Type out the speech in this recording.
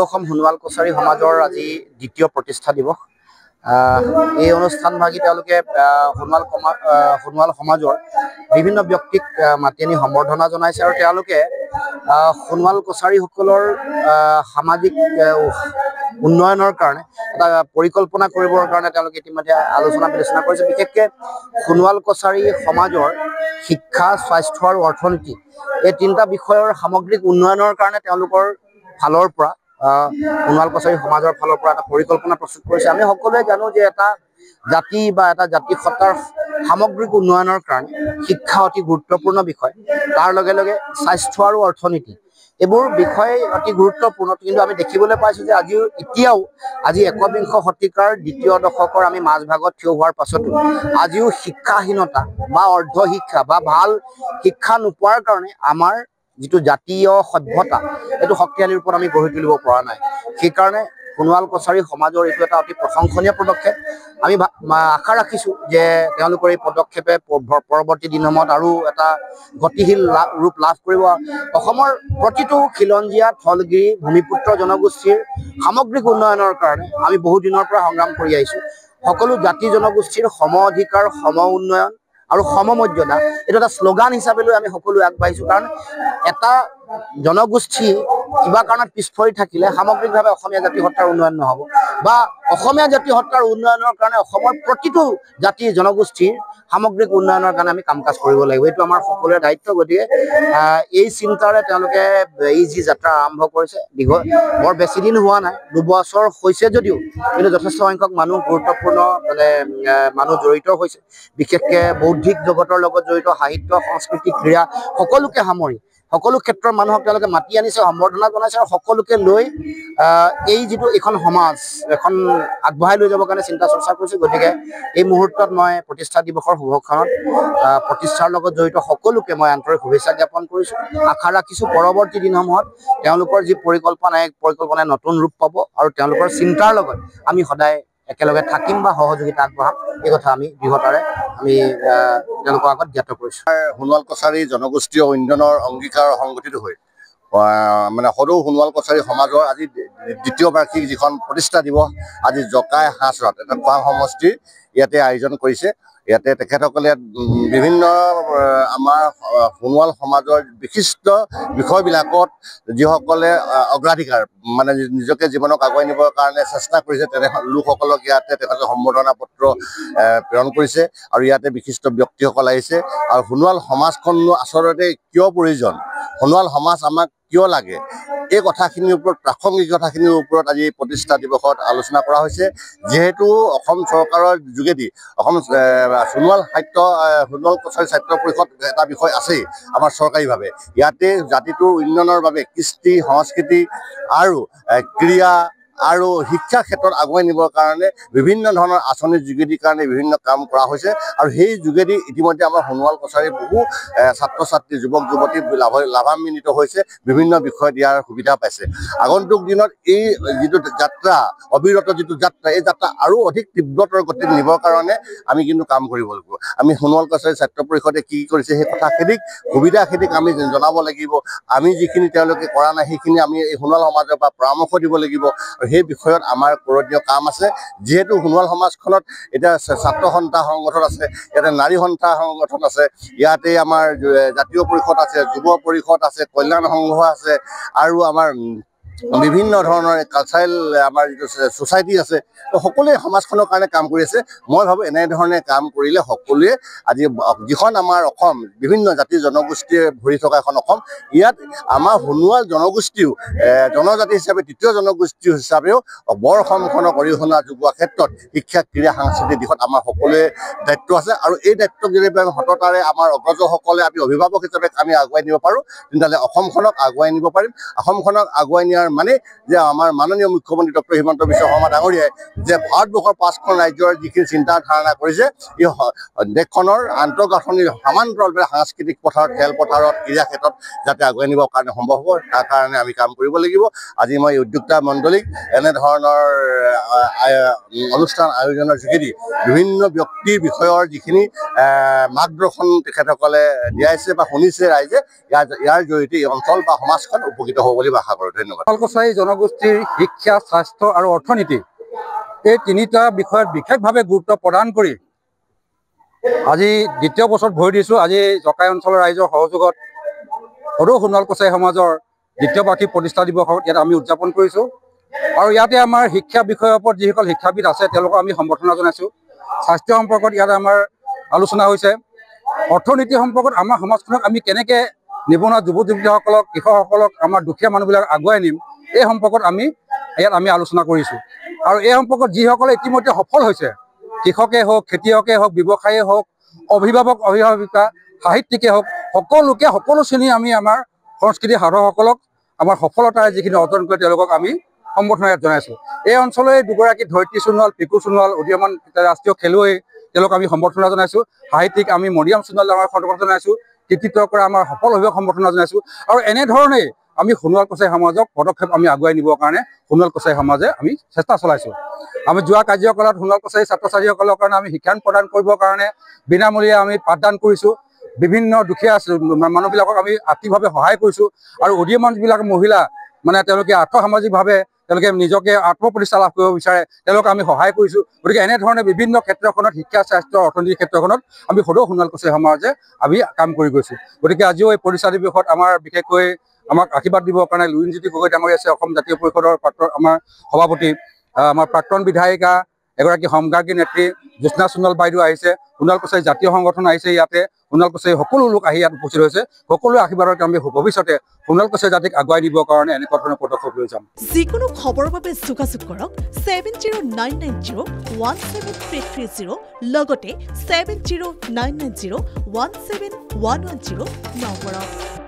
অসম সোণোৱাল কছাৰী সমাজৰ আজি দ্বিতীয় প্ৰতিষ্ঠা দিৱস। এই অনুষ্ঠানভাগী তেওঁলোকে সোণোৱাল সমাজৰ বিভিন্ন ব্যক্তিক মাতি আনি সম্বৰ্ধনা জনাইছে আৰু তেওঁলোকে সোণোৱাল কছাৰীসকলৰ সামাজিক উন্নয়নৰ কাৰণে এটা পৰিকল্পনা কৰিবৰ কাৰণে তেওঁলোকে ইতিমধ্যে আলোচনা বিলোচনা কৰিছে। বিশেষকৈ সোণোৱাল কছাৰী সমাজৰ শিক্ষা, স্বাস্থ্য আৰু অৰ্থনীতি এই তিনিটা বিষয়ৰ সামগ্ৰিক উন্নয়নৰ কাৰণে তেওঁলোকৰ ফালৰ পৰা সোণোৱাল কছাৰী সমাজৰ ফালৰ পৰা এটা পৰিকল্পনা প্ৰস্তুত কৰিছে। আমি সকলোৱে জানো যে এটা জাতি বা এটা জাতি সত্তাৰ সামগ্ৰিক উন্নয়নৰ কাৰণে শিক্ষা অতি গুৰুত্বপূৰ্ণ বিষয়। তাৰ লগে লগে স্বাস্থ্য আৰু অৰ্থনীতি এইবোৰ বিষয় অতি গুৰুত্বপূৰ্ণ। কিন্তু আমি দেখিবলৈ পাইছোঁ যে এতিয়াও একবিংশ শতিকাৰ দ্বিতীয় দশকৰ আমি মাজভাগত থিয় হোৱাৰ পাছতো আজিও শিক্ষাহীনতা বা অৰ্ধ শিক্ষা বা ভাল শিক্ষা নোপোৱাৰ কাৰণে আমাৰ যিটো জাতীয় সভ্যতা এইটো শক্তিশালীৰ ওপৰত আমি গঢ়ি তুলিব পৰা নাই। সেইকাৰণে সোণোৱাল কছাৰী সমাজৰ এইটো এটা অতি প্ৰশংসনীয় পদক্ষেপ। আমি আশা ৰাখিছোঁ যে তেওঁলোকৰ এই পদক্ষেপে পৰৱৰ্তী দিনসমূহত আৰু এটা গতিশীল ৰূপ লাভ কৰিব। অসমৰ প্ৰতিটো খিলঞ্জীয়া, থলগিৰি, ভূমিপুত্ৰ জনগোষ্ঠীৰ সামগ্ৰিক উন্নয়নৰ কাৰণে আমি বহু দিনৰ পৰা সংগ্ৰাম কৰি আহিছোঁ। সকলো জাতি জনগোষ্ঠীৰ সম অধিকাৰ, সম উন্নয়ন আৰু সমমৰ্যাদা এইটো এটা শ্লোগান হিচাপে লৈ আমি সকলোৱে আগবাঢ়িছোঁ। কাৰণ এটা জনগোষ্ঠী কিবা কাৰণত পিছ পৰি থাকিলে সামগ্ৰিকভাৱে অসমীয়া জাতি সত্তাৰ উন্নয়ন নহ'ব, বা অসমীয়া জাতি সত্তাৰ উন্নয়নৰ কাৰণে অসমৰ প্ৰতিটো জাতি জনগোষ্ঠীৰ সামগ্ৰিক উন্নয়নৰ কাৰণে আমি কাম কাজ কৰিব লাগিব। এইটো আমাৰ সকলোৰে দায়িত্ব। গতিকে এই চিন্তাৰে তেওঁলোকে এই যি যাত্ৰা আৰম্ভ কৰিছে, বৰ বেছি দিন হোৱা নাই, 2 বছৰ হৈছে যদিও কিন্তু যথেষ্ট সংখ্যক মানুহ গুৰুত্বপূৰ্ণ মানুহ জড়িত হৈছে। বিশেষকৈ বৌদ্ধিক জগতৰ লগত জড়িত, সাহিত্য, সংস্কৃতি, ক্ৰীড়া সকলোকে সামৰি সকলো ক্ষেত্ৰৰ মানুহক তেওঁলোকে মাতি আনিছে, সম্বৰ্ধনা জনাইছে আৰু সকলোকে লৈ এই যিটো এখন সমাজ এখন আগবঢ়াই লৈ যাবৰ কাৰণে চিন্তা চৰ্চা কৰিছে। গতিকে এই মুহূৰ্তত মই প্ৰতিষ্ঠা দিৱসৰ শুভক্ষণত প্ৰতিষ্ঠাৰ লগত জড়িত সকলোকে মই আন্তৰিক শুভেচ্ছা জ্ঞাপন কৰিছোঁ। আশা ৰাখিছোঁ পৰৱৰ্তী দিনসমূহত তেওঁলোকৰ যি পৰিকল্পনাই নতুন ৰূপ পাব আৰু তেওঁলোকৰ চিন্তাৰ লগত আমি সদায় একেলগে থাকিম বা সহযোগিতা আগবঢ়াম, এই কথা আমি দৃঢ়তাৰে তেওঁলোকৰ আগত জ্ঞাত কৰিছোঁ। সোণোৱাল কছাৰী জনগোষ্ঠীয় উন্নয়নৰ অংগীকাৰ সংগঠিত হৈ সদৌ সোণোৱাল কছাৰী সমাজৰ আজি দ্বিতীয় বাৰ্ষিক যিখন প্ৰতিষ্ঠা দিৱস আজি জকাই হাঁচৰাত এটা খোৱাং সমষ্টিৰ ইয়াতে আয়োজন কৰিছে। ইয়াতে তেখেতসকলে বিভিন্ন আমাৰ সোণোৱাল সমাজৰ বিশিষ্ট বিষয়বিলাকত যিসকলে অগ্ৰাধিকাৰ নিজকে জীৱনক আগুৱাই নিবৰ কাৰণে চেষ্টা কৰিছে তেনে লোকসকলক ইয়াতে তেখেতে সম্বৰ্ধনা পত্ৰ প্ৰেৰণ কৰিছে আৰু ইয়াতে বিশিষ্ট ব্যক্তিসকল আহিছে। আৰু সোণোৱাল সমাজখননো আচলতে কিয় প্ৰয়োজন, সোণোৱাল সমাজ আমাক কিয় লাগে, এই কথাখিনিৰ ওপৰত প্ৰাসংগিক কথাখিনিৰ ওপৰত আজি প্ৰতিষ্ঠা দিৱসত আলোচনা কৰা হৈছে। যিহেতু অসম চৰকাৰৰ যোগেদি সোণোৱাল কছাৰী ছাত্ৰ পৰিষদ এটা বিষয় আছেই আমাৰ চৰকাৰীভাৱে। ইয়াতে জাতিটোৰ উন্নয়নৰ বাবে কৃষ্টি, সংস্কৃতি আৰু ক্ৰীড়া আৰু শিক্ষা ক্ষেত্ৰত আগুৱাই নিবৰ কাৰণে বিভিন্ন ধৰণৰ আঁচনিৰ যোগেদিৰ কাৰণে বিভিন্ন কাম কৰা হৈছে। আৰু সেই যোগেদি ইতিমধ্যে আমাৰ সোণোৱাল কছাৰীৰ বহু ছাত্ৰ ছাত্ৰী, যুৱক যুৱতী লাভান্বিত হৈছে, বিভিন্ন বিষয় দিয়াৰ সুবিধা পাইছে। আগন্তুক দিনত এই যিটো যাত্ৰা, অবিৰত যিটো যাত্ৰা, এই যাত্ৰা আৰু অধিক তীব্ৰতৰ গতিত নিবৰ কাৰণে আমি কিন্তু কাম কৰিব লাগিব। আমি সোণোৱাল কছাৰী ছাত্ৰ পৰিষদে কি কৰিছে সেই কথাখিনিক সুবিধাখিনিক আমি জনাব লাগিব। আমি যিখিনি তেওঁলোকে কৰা নাই সেইখিনি আমি এই সোণোৱাল সমাজৰ পৰা পৰামৰ্শ দিব লাগিব। আৰু সেই বিষয়ত আমাৰ কৰোঁতীয় কাম আছে। যিহেতু সোণোৱাল সমাজখনত এতিয়া ছাত্ৰ সন্থা সংগঠন আছে, ইয়াতে নাৰী সন্থা সংগঠন আছে, ইয়াতে আমাৰ জাতীয় পৰিষদ আছে, যুৱ পৰিষদ আছে, কল্যাণ সংঘ আছে আৰু আমাৰ বিভিন্ন ধৰণৰ কালচাৰেল আমাৰ যিটো ছ'চাইটি আছে, সকলোৱে সমাজখনৰ কাৰণে কাম কৰি আছে। মই ভাবোঁ এনেধৰণে কাম কৰিলে সকলোৱে আজি যিখন আমাৰ অসম বিভিন্ন জাতি জনগোষ্ঠীয়ে ভৰি থকা এখন অসম, ইয়াত আমাৰ সোণোৱাল জনগোষ্ঠীও জনজাতি হিচাপে তৃতীয় জনগোষ্ঠী হিচাপেও বৰ অসমখনক অৰিহণা যোগোৱাৰ ক্ষেত্ৰত শিক্ষা, ক্ৰীড়া, সাংস্কৃতিক দিশত আমাৰ সকলোৱে দায়িত্ব আছে। আৰু এই দায়িত্বক যদি আমি সততাৰে আমাৰ অগ্ৰজসকলে আমি অভিভাৱক হিচাপে আমি আগুৱাই নিব পাৰোঁ, তেতিয়াহ'লে অসমখনক আগুৱাই নিব পাৰিম। অসমখনক আগুৱাই নিয়াৰ মানে যে আমাৰ মাননীয় মুখ্যমন্ত্ৰী ডক্টৰ হিমন্ত বিশ্ব শৰ্মা ডাঙৰীয়াই যে ভাৰতবৰ্ষৰ 5খন ৰাজ্যৰ যিখিনি চিন্তা ধাৰণা কৰিছে, এই দেশখনৰ আন্তঃগাঁথনিৰ সমান্তৰালভাৱে সাংস্কৃতিক পথাৰত, খেলপথাৰত, ক্ৰীড়া ক্ষেত্ৰত যাতে আগুৱাই নিবৰ কাৰণে সম্ভৱ হ'ব, তাৰ কাৰণে আমি কাম কৰিব লাগিব। আজি মই উদ্যোক্তা মণ্ডলীক এনেধৰণৰ অনুষ্ঠান আয়োজনৰ যোগেদি বিভিন্ন ব্যক্তিৰ বিষয়ৰ যিখিনি মাৰ্গদৰ্শন তেখেতসকলে দিয়াইছে বা শুনিছে ৰাইজে, ইয়াৰ জৰিয়তে এই অঞ্চল বা সমাজখন উপকৃত হ'ব বুলি আশা কৰোঁ। ধন্যবাদ। কছাৰী জনগোষ্ঠীৰ শিক্ষা, স্বাস্থ্য আৰু অৰ্থনীতি এই তিনিটা বিষয়ত বিশেষভাৱে গুৰুত্ব প্ৰদান কৰি আজি দ্বিতীয় বছৰত ভৰি দিছোঁ। আজি জকাই অঞ্চলৰ ৰাইজৰ সহযোগত সদৌ সোণোৱাল কছাৰী সমাজৰ দ্বিতীয় বাৰ্ষিক প্ৰতিষ্ঠা দিৱসত ইয়াত আমি উদযাপন কৰিছোঁ। আৰু ইয়াতে আমাৰ শিক্ষা বিষয়ৰ ওপৰত যিসকল শিক্ষাবিদ আছে তেওঁলোকক আমি সম্বৰ্ধনা জনাইছোঁ। স্বাস্থ্য সম্পৰ্কত ইয়াত আমাৰ আলোচনা হৈছে। অৰ্থনীতি সম্পৰ্কত আমাৰ সমাজখনক আমি কেনেকৈ নিবনুৱা যুৱক যুৱতীসকলক, কৃষকসকলক, আমাৰ দুখীয়া মানুহবিলাক আগুৱাই নিম এই সম্পৰ্কত ইয়াত আমি আলোচনা কৰিছোঁ। আৰু এই সম্পৰ্কত যিসকলে ইতিমধ্যে সফল হৈছে, কৃষকে হওক, খেতিয়কে হওক, ব্যৱসায়ীয়ে হওক, অভিভাৱক, অভিভাৱিকা, সাহিত্যিকে হওক, সকলোকে সকলো শ্ৰেণীৰ আমি আমাৰ সংস্কৃতিৰ সাধকসকলক আমাৰ সফলতাৰে যিখিনি অৰ্জন কৰে তেওঁলোকক আমি সম্বৰ্ধনা জনাইছোঁ। এই অঞ্চলৰে দুগৰাকী ধৰিত্ৰী সোণোৱাল, পিকু সোণোৱাল উদীয়মান ৰাষ্ট্ৰীয় খেলুৱৈ, তেওঁলোকক আমি সম্বৰ্ধনা জনাইছোঁ। সাহিত্যিক আমি মৰিয়াম সোণোৱাল ডাঙৰক সম্বৰ্ধনা জনাইছোঁ। কৃতিত্ব কৰা আমাৰ সফল অভিভাৱক সম্বৰ্ধনা জনাইছোঁ। আৰু এনেধৰণেই আমি সোণোৱাল কছাৰী সমাজক পদক্ষেপ আমি আগুৱাই নিবৰ কাৰণে সোণোৱাল কছাৰী সমাজে আমি চেষ্টা চলাইছোঁ। আমি যোৱা কাৰ্যকালত সোণোৱাল কছাৰী ছাত্ৰ ছাত্ৰীসকলৰ কাৰণে আমি শিক্ষান প্ৰদান কৰিবৰ কাৰণে বিনামূলীয়া আমি পাঠদান কৰিছোঁ। বিভিন্ন দুখীয়া মানুহবিলাকক আমি আৰ্থিকভাৱে সহায় কৰিছোঁ। আৰু উদীয়মান যিবিলাক মহিলা তেওঁলোকে আৰ্থসামাজিকভাৱে তেওঁলোকে নিজকে আত্মপ্ৰতিষ্ঠা লাভ কৰিব বিচাৰে, তেওঁলোকক আমি সহায় কৰিছোঁ। গতিকে এনেধৰণে বিভিন্ন ক্ষেত্ৰখনত শিক্ষা, স্বাস্থ্য, অৰ্থনীতিৰ ক্ষেত্ৰখনত আমি সদৌ সোণোৱাল কছাৰী সমাজে আমি কাম কৰি গৈছোঁ। গতিকে আজিও এই প্ৰতিষ্ঠা দিৱসত আমাৰ বিশেষকৈ আমাক আশীৰ্বাদ দিবৰ কাৰণে লুৰিণজ্যোতি গগৈ ডাঙৰীয়া আছে, অসম জাতীয় পৰিষদৰ আমাৰ সভাপতি, আমাৰ প্ৰাক্তন বিধায়িকা, এগৰাকী সমগাৰ্গী নেত্ৰী জ্যোৎস্না সোণোৱাল বাইদেউ আহিছে, সোণোৱাল কছাৰী জাতীয় সংগঠন আহিছে, ইয়াতে সোণোৱাল কছাৰী সকলো লোক আহি ইয়াত উপস্থিত হৈছে। সকলোৰে আশীৰ্বাদৰ আমি ভৱিষ্যতে সোণোৱাল কছাৰী জাতিক আগুৱাই নিবৰ কাৰণে এনেকুৱা ধৰণৰ পদক্ষেপ লৈ যাম। যিকোনো খবৰৰ বাবে যোগাযোগ কৰক 7099017330 লগতে 7099017110 নম্বৰত।